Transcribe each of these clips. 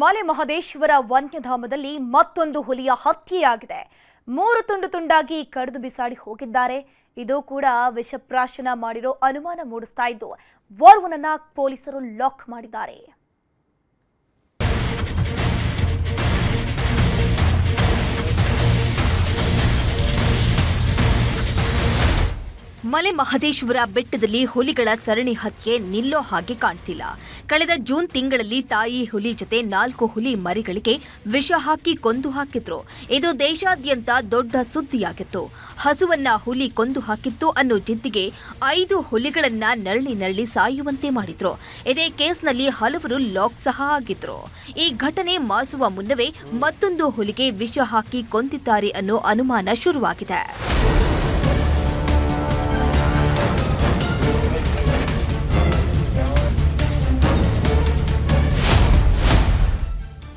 ಮಲೆ ಮಹದೇಶ್ವರ ವನ್ಯಧಾಮದಲ್ಲಿ ಮತ್ತೊಂದು ಹುಲಿಯ ಹತ್ಯೆಯಾಗಿದೆ. 3 ತುಂಡಾಗಿ ಕಡಿದು ಬಿಸಾಡಿ ಹೋಗಿದ್ದಾರೆ. ಇದು ಕೂಡ ವಿಷಪ್ರಾಶನ ಮಾಡಿರೋ ಅನುಮಾನ ಮೂಡಿಸ್ತಾ ಇದ್ದು ಓರ್ವನನ್ನ ಪೊಲೀಸರು ಲಾಕ್ ಮಾಡಿದ್ದಾರೆ. ಮಲೆ ಮಹದೇಶ್ವರ ಬೆಟ್ಟದಲ್ಲಿ ಹುಲಿಗಳ ಸರಣಿ ಹತ್ಯೆ ನಿಲ್ಲೋ ಹಾಗೆ ಕಾಣ್ತಿಲ್ಲ. ಕಳೆದ ಜೂನ್ ತಿಂಗಳಲ್ಲಿ ತಾಯಿ ಹುಲಿ ಜೊತೆ 4 ಹುಲಿ ಮರಿಗಳಿಗೆ ವಿಷ ಹಾಕಿ ಕೊಂದು ಹಾಕಿದ್ರು. ಇದು ದೇಶಾದ್ಯಂತ ದೊಡ್ಡ ಸುದ್ದಿಯಾಗಿತ್ತು. ಹಸುವನ್ನ ಹುಲಿ ಕೊಂದು ಹಾಕಿತ್ತು ಅನ್ನೋ ಜಿದ್ದಿಗೆ 5 ಹುಲಿಗಳನ್ನ ನರಳಿ ಸಾಯುವಂತೆ ಮಾಡಿದ್ರು. ಇದೇ ಕೇಸ್ನಲ್ಲಿ ಹಲವರು ಲಾಕ್ ಸಹ ಆಗಿದ್ರು. ಈ ಘಟನೆ ಮಾಸುವ ಮುನ್ನವೇ ಮತ್ತೊಂದು ಹುಲಿಗೆ ವಿಷ ಹಾಕಿ ಕೊಂದಿದ್ದಾರೆ ಅನ್ನೋ ಅನುಮಾನ ಶುರುವಾಗಿದೆ.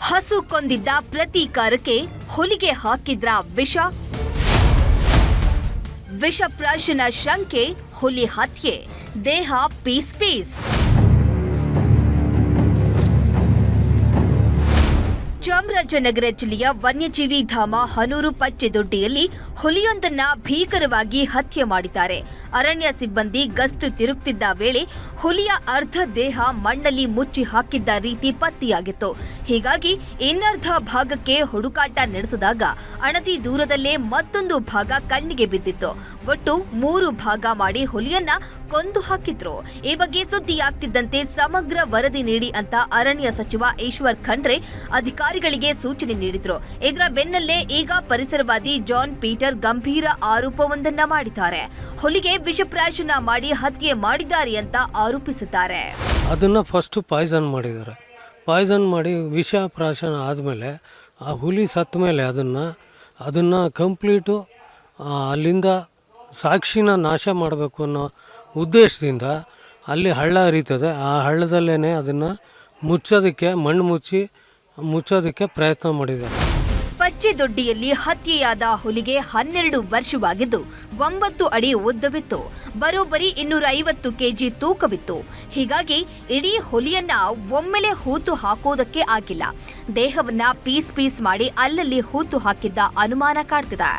ಹಸು ಕೊಂದಿದ್ದ ಪ್ರತೀಕಾರಕ್ಕೆ ಹುಲಿಗೆ ಹಾಕಿದ್ರ ವಿಷಪ್ರಾಶನ ಶಂಕೆ, ಹುಲಿ ಹತ್ಯೆ, ದೇಹ ಪೀಸ್. ಚಾಮರಾಜನಗರ ಜಿಲ್ಲೆಯ ವನ್ಯಜೀವಿ ಧಾಮ ಹನೂರು ಪಚ್ಚೆದೊಡ್ಡಿಯಲ್ಲಿ ಹುಲಿಯೊಂದನ್ನ ಭೀಕರವಾಗಿ ಹತ್ಯೆ ಮಾಡಿದ್ದಾರೆ. ಅರಣ್ಯ ಸಿಬ್ಬಂದಿ ಗಸ್ತು ತಿರುಗುತ್ತಿದ್ದ ವೇಳೆ ಹುಲಿಯ ಅರ್ಧ ದೇಹ ಮಣ್ಣಲ್ಲಿ ಮುಚ್ಚಿ ಹಾಕಿದ್ದ ರೀತಿ ಪತ್ತೆಯಾಗಿತ್ತು. ಹೀಗಾಗಿ ಇನ್ನರ್ಧ ಭಾಗಕ್ಕೆ ಹುಡುಕಾಟ ನಡೆಸಿದಾಗ ಅಣತಿ ದೂರದಲ್ಲೇ ಮತ್ತೊಂದು ಭಾಗ ಕಣ್ಣಿಗೆ ಬಿದ್ದಿತ್ತು. ಒಟ್ಟು 3 ಭಾಗ ಮಾಡಿ ಹುಲಿಯನ್ನ ಕೊಂದು ಹಾಕಿದ್ರು. ಈ ಬಗ್ಗೆ ಸುದ್ದಿಯಾಗ್ತಿದ್ದಂತೆ ಸಮಗ್ರ ವರದಿ ನೀಡಿ ಅಂತ ಅರಣ್ಯ ಸಚಿವ ಈಶ್ವರ್ ಖಂಡ್ರೆ ಅಧಿಕಾರಿಗಳಿಗೆ ಸೂಚನೆ ನೀಡಿದ್ರು. ಇದರ ಬೆನ್ನಲ್ಲೇ ಈಗ ಪರಿಸರವಾದಿ ಜಾನ್ ಪೀಟರ್ ಗಂಭೀರ ಆರೋಪವೊಂದನ್ನ ಮಾಡಿದ್ದಾರೆ. ಹುಲಿಗೆ ವಿಷಪ್ರಾಶನ ಮಾಡಿ ಹತ್ಯೆ ಮಾಡಿದ್ದಾರೆ ಅಂತ ಆರೋಪಿಸಿದ್ದಾರೆ. ಅದನ್ನ ಫಸ್ಟ್ ಪಾಯ್ಸನ್ ಮಾಡಿದ್ದಾರೆ. ಪಾಯ್ಸನ್ ಮಾಡಿ ವಿಷ ಪ್ರಾಶನ ಆದಮೇಲೆ ಆ ಹುಲಿ ಸತ್ತ ಮೇಲೆ ಅದನ್ನು ಕಂಪ್ಲೀಟು ಅಲ್ಲಿಂದ ಸಾಕ್ಷಿನ ನಾಶ ಮಾಡಬೇಕು ಅನ್ನೋ ಉದ್ದೇಶದಿಂದ ಅಲ್ಲಿ ಹಳ್ಳ ಹರಿತದೆ. ಆ ಹಳ್ಳದಲ್ಲೇ ಅದನ್ನು ಮುಚ್ಚೋದಕ್ಕೆ ಮಣ್ಣು ಮುಚ್ಚೋದಕ್ಕೆ ಪ್ರಯತ್ನ ಮಾಡಿದ್ದಾರೆ. ಪಚ್ಚೆದೊಡ್ಡಿಯಲ್ಲಿ ಹತ್ಯೆಯಾದ ಹುಲಿಗೆ 12 ವರ್ಷವಾಗಿದ್ದು 9 ಅಡಿ ಉದ್ದವಿತ್ತು. ಬರೋಬ್ಬರಿ 250 ಕೆಜಿ ತೂಕವಿತ್ತು. ಹೀಗಾಗಿ ಇಡೀ ಹುಲಿಯನ್ನ ಒಮ್ಮೆಲೆ ಹೂತು ಹಾಕೋದಕ್ಕೆ ಆಗಿಲ್ಲ. ದೇಹವನ್ನ ಪೀಸ್ ಮಾಡಿ ಅಲ್ಲಲ್ಲಿ ಹೂತು ಹಾಕಿದ್ದ ಅನುಮಾನ ಕಾಡ್ತಿದೆ.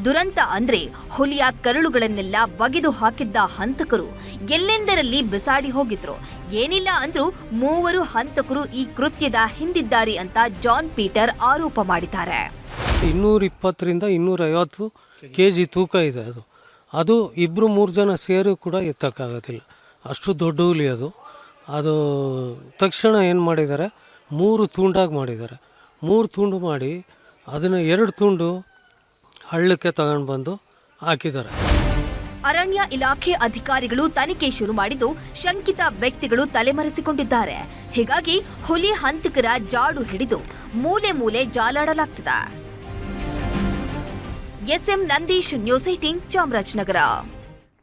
ದುರಂತ ಅಂದ್ರೆ ಹುಲಿಯ ಕರುಳುಗಳನ್ನೆಲ್ಲ ಬಗೆದು ಹಾಕಿದ್ದ ಹಂತಕರು ಎಲ್ಲೆಂದರಲ್ಲಿ ಬಿಸಾಡಿ ಹೋಗಿದ್ರು. ಏನಿಲ್ಲ ಅಂದ್ರೂ 3 ಹಂತಕರು ಈ ಕೃತ್ಯದ ಹಿಂದಿದ್ದಾರೆ ಅಂತ ಜಾನ್ ಪೀಟರ್ ಆರೋಪ ಮಾಡಿದ್ದಾರೆ. 220ರಿಂದ 250 ಕೆಜಿ ತೂಕ ಇದೆ. ಅದು 2-3 ಜನ ಸೇರು ಕೂಡ ಎತ್ತಕ್ಕಾಗೋದಿಲ್ಲ. ಅಷ್ಟು ದೊಡ್ಡ ಹುಲಿ ಅದು ತಕ್ಷಣ ಏನು ಮಾಡಿದ್ದಾರೆ, 3 ತುಂಡಾಗಿ ಮಾಡಿದ್ದಾರೆ. 3 ತುಂಡು ಮಾಡಿ ಅದನ್ನು 2 ತುಂಡು ಹಳ್ಳಕ್ಕೆ ತಗೊಂಡು ಬಂದು ಹಾಕಿದ್ದಾರೆ. ಅರಣ್ಯ ಇಲಾಖೆ ಅಧಿಕಾರಿಗಳು ತನಿಖೆ ಶುರು ಮಾಡಿದ್ದು ಶಂಕಿತ ವ್ಯಕ್ತಿಗಳು ತಲೆಮರೆಸಿಕೊಂಡಿದ್ದಾರೆ. ಹೀಗಾಗಿ ಹುಲಿ ಹಂತಕರ ಜಾಡು ಹಿಡಿದು ಮೂಲೆ ಜಾಲಾಡಲಾಗ್ತಿದೆ. SM Nandish, news 18, Chamarajanagar.